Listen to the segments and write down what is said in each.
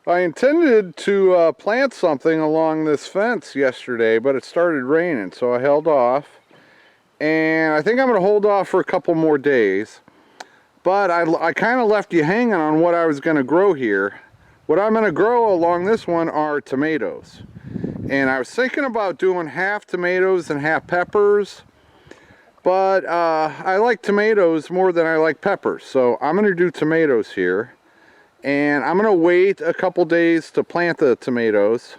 I intended to plant something along this fence yesterday, but it started raining, so I held off. And I think I'm going to hold off for a couple more days. But I kind of left you hanging on what I was going to grow here. What I'm going to grow along this one are tomatoes. And I was thinking about doing half tomatoes and half peppers. But I like tomatoes more than I like peppers. So I'm going to do tomatoes here. And I'm going to wait a couple days to plant the tomatoes.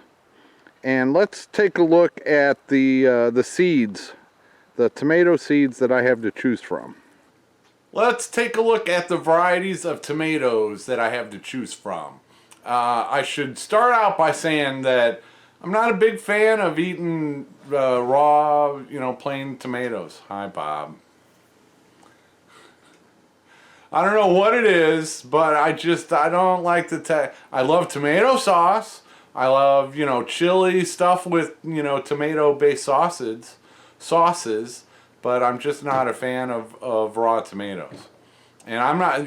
And let's take a look at the seeds, the tomato seeds that I have to choose from. Let's take a look at the varieties of tomatoes that I have to choose from. I should start out by saying that I'm not a big fan of eating raw, plain tomatoes. Hi, Bob. I don't know what it is, but I don't like the I love tomato sauce. I love, chili stuff with, tomato-based sauces, but I'm just not a fan of raw tomatoes. And I'm not,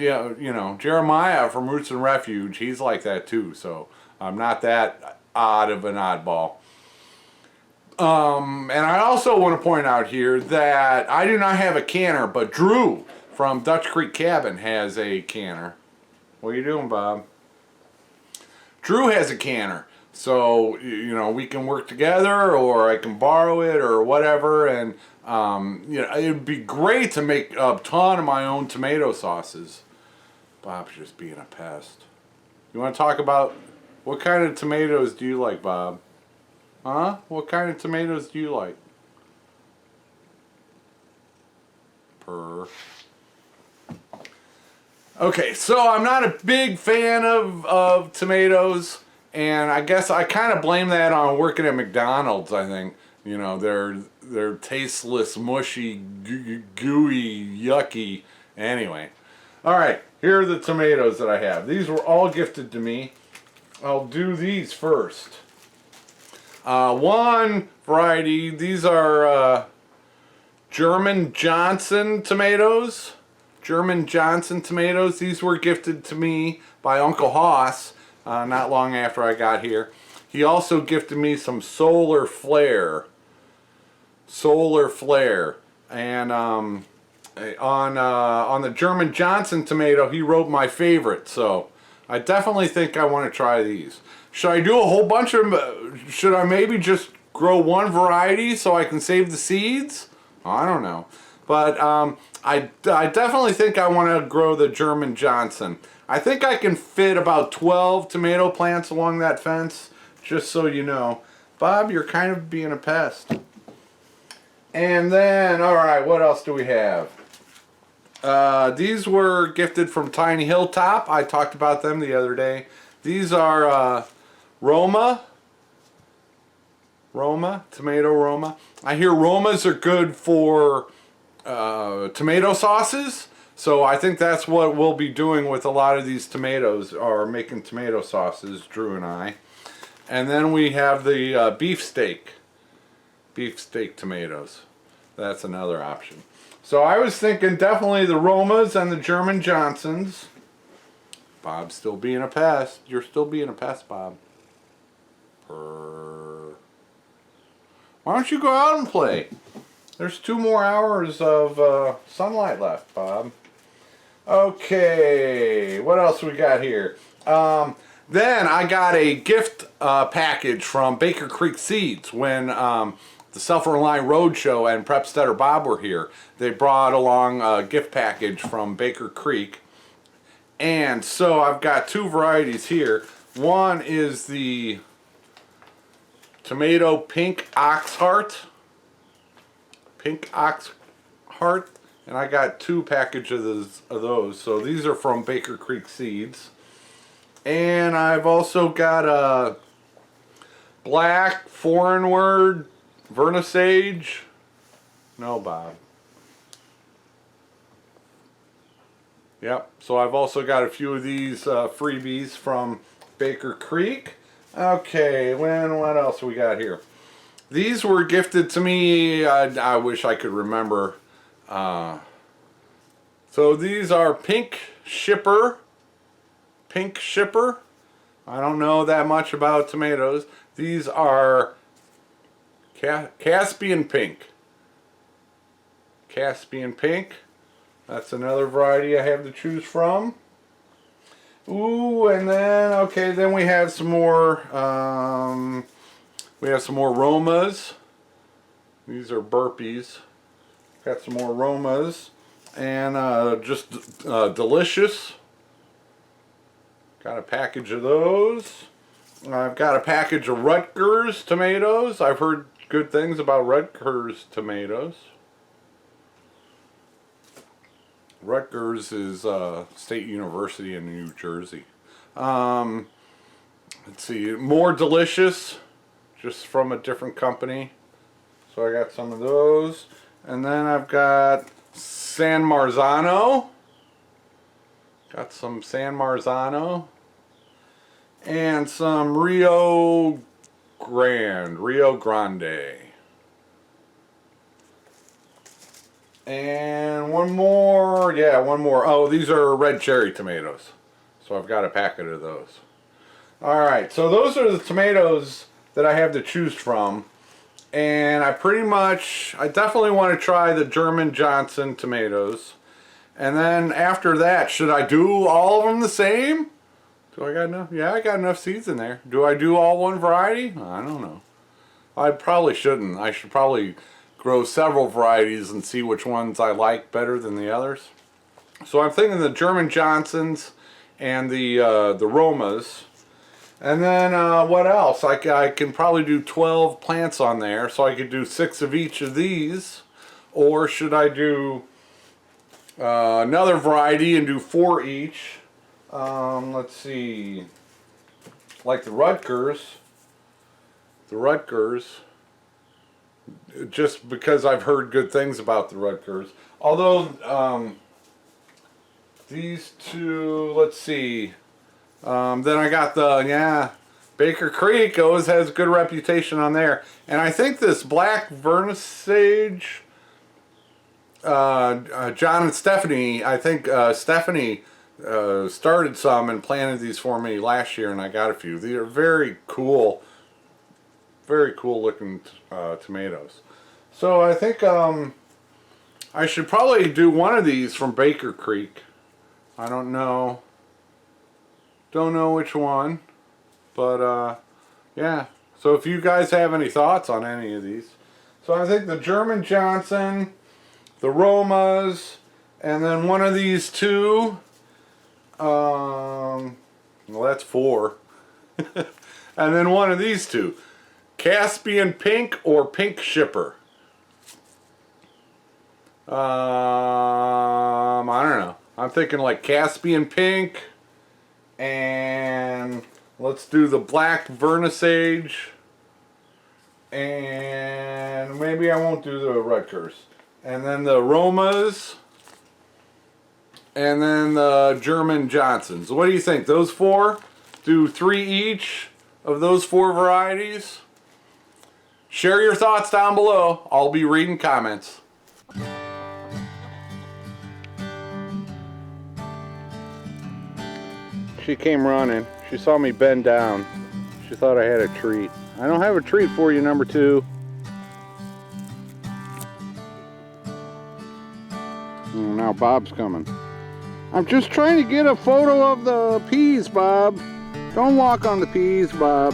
Jeremiah from Roots and Refuge, he's like that too, so I'm not that odd of an oddball. And I also want to point out here that I do not have a canner, but Drew from Dutch Creek Cabin has a canner. What are you doing, Bob? Drew has a canner. So, we can work together, or I can borrow it, or whatever. And, it'd be great to make a ton of my own tomato sauces. Bob's just being a pest. You want to talk about what kind of tomatoes do you like, Bob? Huh? What kind of tomatoes do you like? Purr. Okay, so I'm not a big fan of tomatoes, and I guess I kind of blame that on working at McDonald's. I think they're tasteless, mushy, gooey, yucky. Anyway, all right, here are the tomatoes that I have. These were all gifted to me. I'll do these first. One variety. These are German Johnson tomatoes. German Johnson tomatoes. These were gifted to me by Uncle Hoss not long after I got here. He also gifted me some Solar Flare. And on the German Johnson tomato, he wrote my favorite. So I definitely think I want to try these. Should I do a whole bunch of them? Should I maybe just grow one variety so I can save the seeds? I don't know. But I definitely think I want to grow the German Johnson. I think I can fit about 12 tomato plants along that fence, just so you know. Bob, you're kind of being a pest. And then, alright, what else do we have? These were gifted from Tiny Hilltop. I talked about them the other day. These are Roma, tomato Roma. I hear Romas are good for tomato sauces, so I think that's what we'll be doing with a lot of these tomatoes, are making tomato sauces, Drew and I. And then we have the beefsteak tomatoes. That's another option. So I was thinking definitely the Romas and the German Johnsons. Bob's still being a pest. You're still being a pest, Bob. Purr. Why don't you go out and play? There's 2 more hours of sunlight left, Bob. Okay, what else we got here? Then I got a gift package from Baker Creek Seeds when the Self-Reliant Roadshow and Prepstetter Bob were here. They brought along a gift package from Baker Creek. And so I've got 2 varieties here. One is the tomato pink ox heart. And I got 2 packages of those. So these are from Baker Creek Seeds. And I've also got a black foreign word vernissage. No, Bob. Yep, so I've also got a few of these freebies from Baker Creek. Okay, what else we got here? These were gifted to me, I wish I could remember. So these are Pink Shipper pink shipper. I don't know that much about tomatoes. These are Caspian pink. Caspian pink. That's another variety I have to choose from. Ooh, and then, okay, then we have some more, Romas. These are burpees. Got some more Romas. And just delicious. Got a package of those. I've got a package of Rutgers tomatoes. I've heard good things about Rutgers tomatoes. Rutgers is State University in New Jersey. Let's see, more delicious, just from a different company. So I got some of those. And then I've got San Marzano. Got some San Marzano. And some Rio Grande. And one more. Oh, these are red cherry tomatoes. So I've got a packet of those. Alright, so those are the tomatoes that I have to choose from. And I definitely want to try the German Johnson tomatoes. And then after that, should I do all of them the same? Do I got enough? Yeah, I got enough seeds in there. Do I do all one variety? I don't know. I probably shouldn't. I should probably grow several varieties and see which ones I like better than the others. So I'm thinking the German Johnsons and the Romas. And then what else? I can probably do 12 plants on there, so I could do 6 of each of these. Or should I do another variety and do 4 each? Let's see. Like the Rutgers. Just because I've heard good things about the Rutgers. Although, these two, let's see. Then I got Baker Creek always has a good reputation on there. And I think this black vernissage, John and Stephanie, I think Stephanie started some and planted these for me last year, and I got a few. These are very cool looking tomatoes. So I think I should probably do one of these from Baker Creek. I don't know which one, but yeah. So if you guys have any thoughts on any of these. So I think the German Johnson, the Romas, and then one of these two. Well, that's 4. And then one of these two. Caspian pink or pink shipper. I don't know. I'm thinking like Caspian pink, and let's do the black vernissage, and maybe I won't do the Rutgers, and then the Romas, and then the German Johnsons. What do you think? Those 4? Do 3 each of those 4 varieties? Share your thoughts down below. I'll be reading comments. She came running. She saw me bend down. She thought I had a treat. I don't have a treat for you, number 2. Oh, now Bob's coming. I'm just trying to get a photo of the peas, Bob. Don't walk on the peas, Bob.